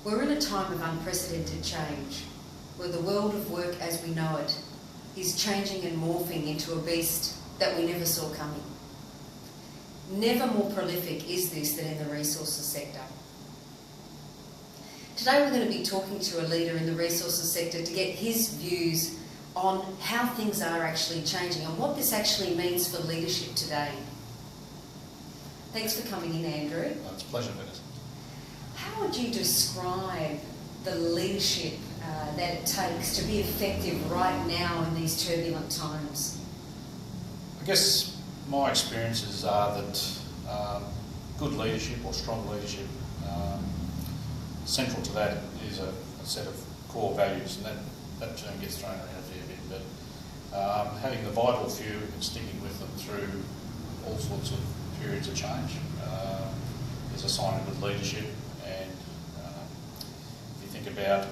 We're in a time of unprecedented change, where the world of work as we know it is changing and morphing into a beast that we never saw coming. Never more prolific is this than in the resources sector. Today we're going to be talking to a leader in the resources sector to get his views on how things are actually changing and what this actually means for leadership today. Thanks for coming in, Andrew. Oh, it's a pleasure, Vanessa. How would you describe the leadership that it takes to be effective right now in these turbulent times? I guess my experiences are that good leadership or strong leadership, central to that is a set of core values, and that term gets thrown around a fair bit, but having the vital few and sticking with them through all sorts of periods of change is a sign of good leadership. And if you think about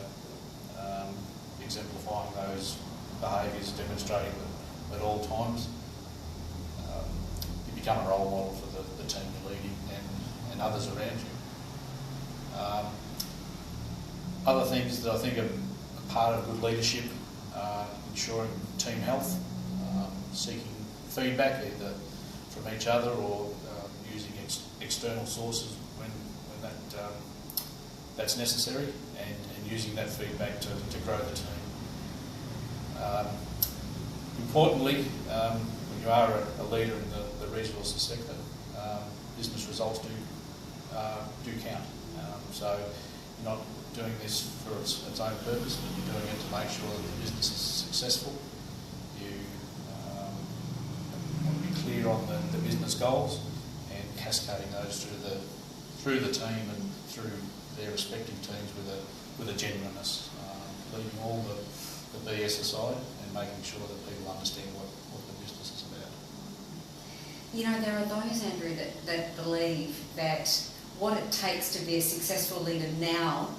exemplifying those behaviours, demonstrating them at all times, you become a role model for the team you're leading and others around you. Other things that I think are a part of good leadership are ensuring team health, seeking feedback either from each other or using external sources when that's necessary, and using that feedback to grow the team. Importantly, when you are a leader in the resources sector, business results do count. So you're not doing this for its own purpose, but you're doing it to make sure that the business is successful. You want to be clear on the business goals and cascading those through the team and through their respective teams with a genuineness, leaving all the BS aside and making sure that people understand what the business is about. You know, there are those, Andrew, that believe that what it takes to be a successful leader now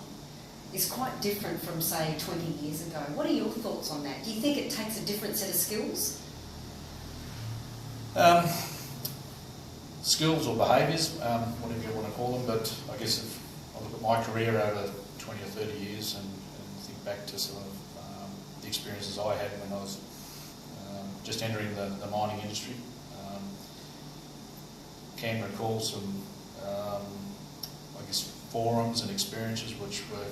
is quite different from, say, 20 years ago. What are your thoughts on that? Do you think it takes a different set of skills? Skills or behaviours, whatever you want to call them, but I guess if I look at my career over 20 or 30 years and think back to some of the experiences I had when I was just entering the mining industry, can recall some, I guess, forums and experiences which were,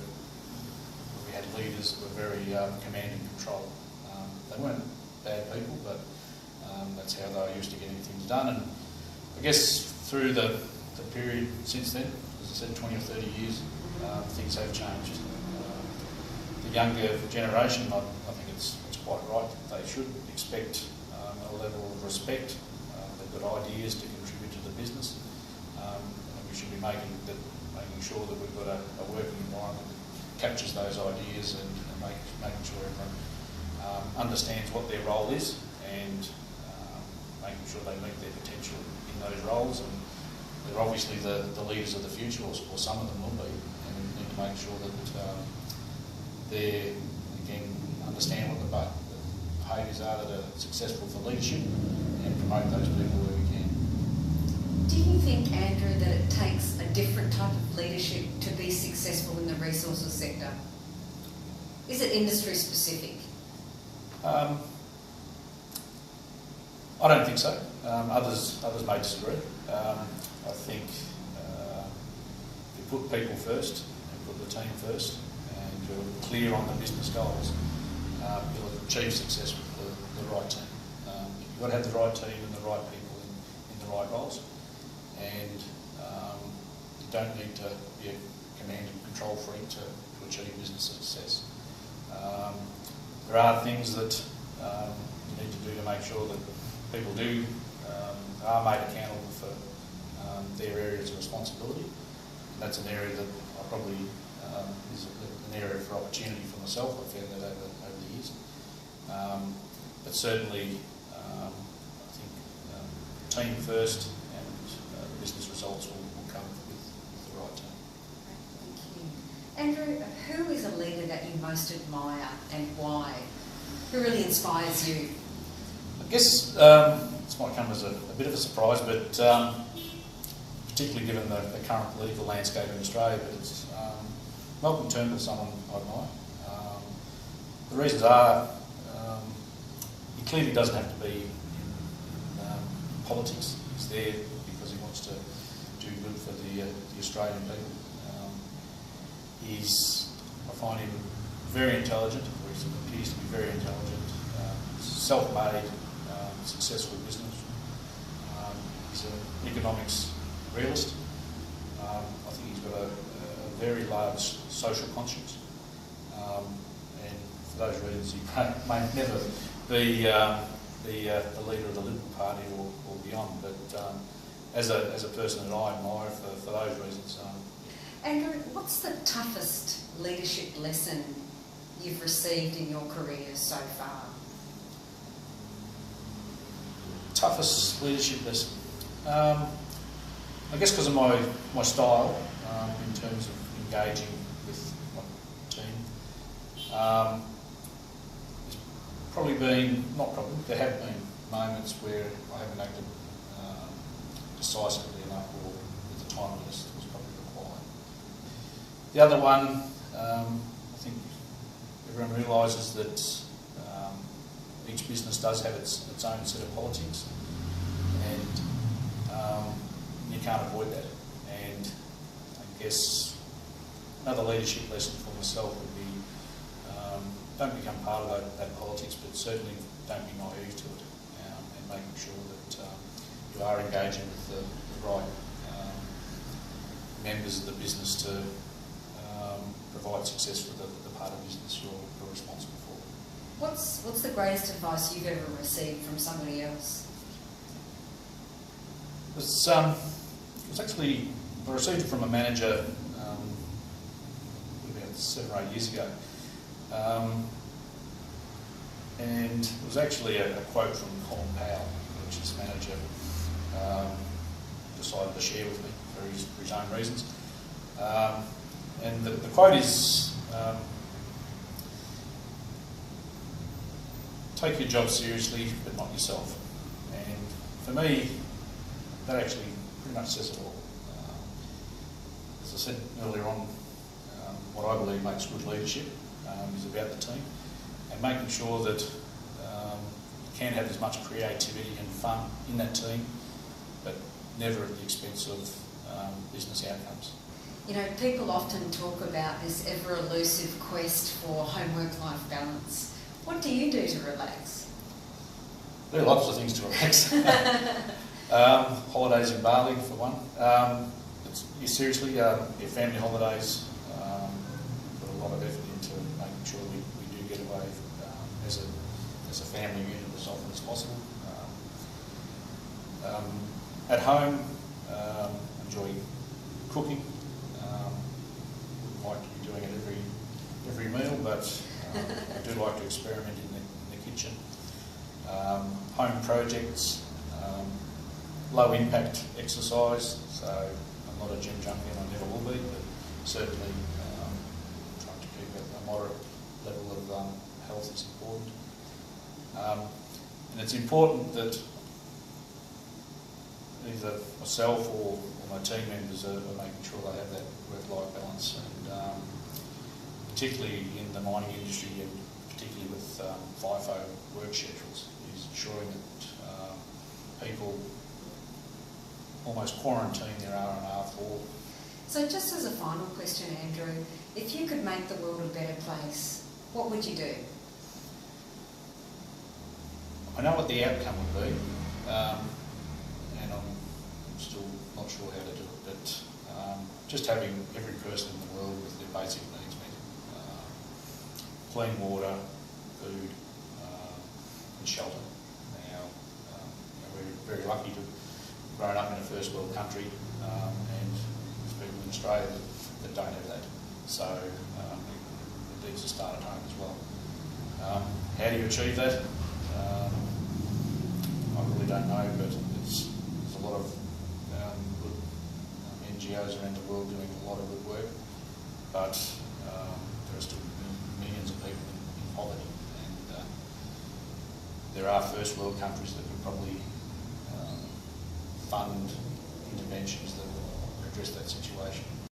we had leaders that were very command and control. They weren't bad people, but that's how they were used to getting things done. And I guess through the period since then, as I said, 20 or 30 years, things have changed. The younger generation, I think it's quite right. They should expect a level of respect. They've got ideas to contribute to the business. And we should be making sure that we've got a working environment that captures those ideas and making sure everyone understands what their role is and making sure they meet their potential in those roles. And they're obviously the leaders of the future, or some of them will be, and we need to make sure that they again understand what the behaviours are that are successful for leadership and promote those people where we can. Do you think, Andrew, that it takes a different type of leadership to be successful in the resources sector? Is it industry specific? I don't think so. Others may disagree. I think if you put people first and put the team first and you're clear on the business goals, you'll achieve success with the right team. You've got to have the right team and the right people in the right roles, and you don't need to be a command and control freak to achieve business success. There are things that you need to do to make sure that people are made accountable for their areas of responsibility. And that's an area that I probably is an area for opportunity for myself. I've found that over the years. But certainly, I think team first, and the business results will come with the right team. Thank you. Andrew, who is a leader that you most admire and why? Who really inspires you? I guess this might come as a bit of a surprise, but particularly given the current political landscape in Australia, but it's Malcolm Turnbull is someone I admire. The reasons are, he clearly doesn't have to be in politics. He's there because he wants to do good for the Australian people. I find him very intelligent, or he appears to be very intelligent, self-made, successful business. He's an economics realist. I think he's got a very large social conscience. And for those reasons, he may never be the leader of the Liberal Party or beyond. But as a person that I admire for those reasons. Andrew, what's the toughest leadership lesson you've received in your career so far? Toughest leadership lesson? I guess because of my style in terms of engaging with my team. There have been moments where I haven't acted decisively enough or with the timeliness that was probably required. The other one, I think everyone realises that each business does have its own set of politics, and you can't avoid that. And I guess another leadership lesson for myself would be don't become part of that politics, but certainly don't be naive to it, and making sure that you are engaging with the right members of the business to provide success for the part of business you're responsible for. What's the greatest advice you've ever received from somebody else? It was actually, I received it from a manager about 7 or 8 years ago. And it was actually a quote from Colin Powell, which this manager decided to share with me for his own reasons. And the quote is, take your job seriously, but not yourself. And for me, that actually pretty much says it all. As I said earlier on, what I believe makes good leadership is about the team, and making sure that you can have as much creativity and fun in that team, but never at the expense of business outcomes. You know, people often talk about this ever-elusive quest for home-work-life balance. What do you do to relax? There are lots of things to relax. Holidays in Bali, for one. Seriously, your family holidays, put a lot of effort into making sure we do get away as a family unit as often as possible. At home, enjoy cooking. Wouldn't like to be doing it every meal, but I do like to experiment in the kitchen. Home projects, low impact exercise, so I'm not a gym junkie and I never will be, but certainly trying to keep a moderate level of health is important. And it's important that either myself or my team members are making sure they have that work-life balance, and particularly in the mining industry and particularly with FIFO work schedules, is ensuring that people almost quarantine their R&R for. So just as a final question, Andrew, if you could make the world a better place, what would you do? I know what the outcome would be, and I'm still not sure how to do it, but just having every person in the world with their basic needs met. Clean water, food, and shelter. Now, we're very lucky to have grown up in a first world country, and there's people in Australia that don't have that. So it needs to start at home as well. How do you achieve that? I really don't know, but there's a lot of good NGOs around the world doing a lot of good work, but there are still millions of people in poverty, and there are first world countries that could probably fund interventions that will address that situation.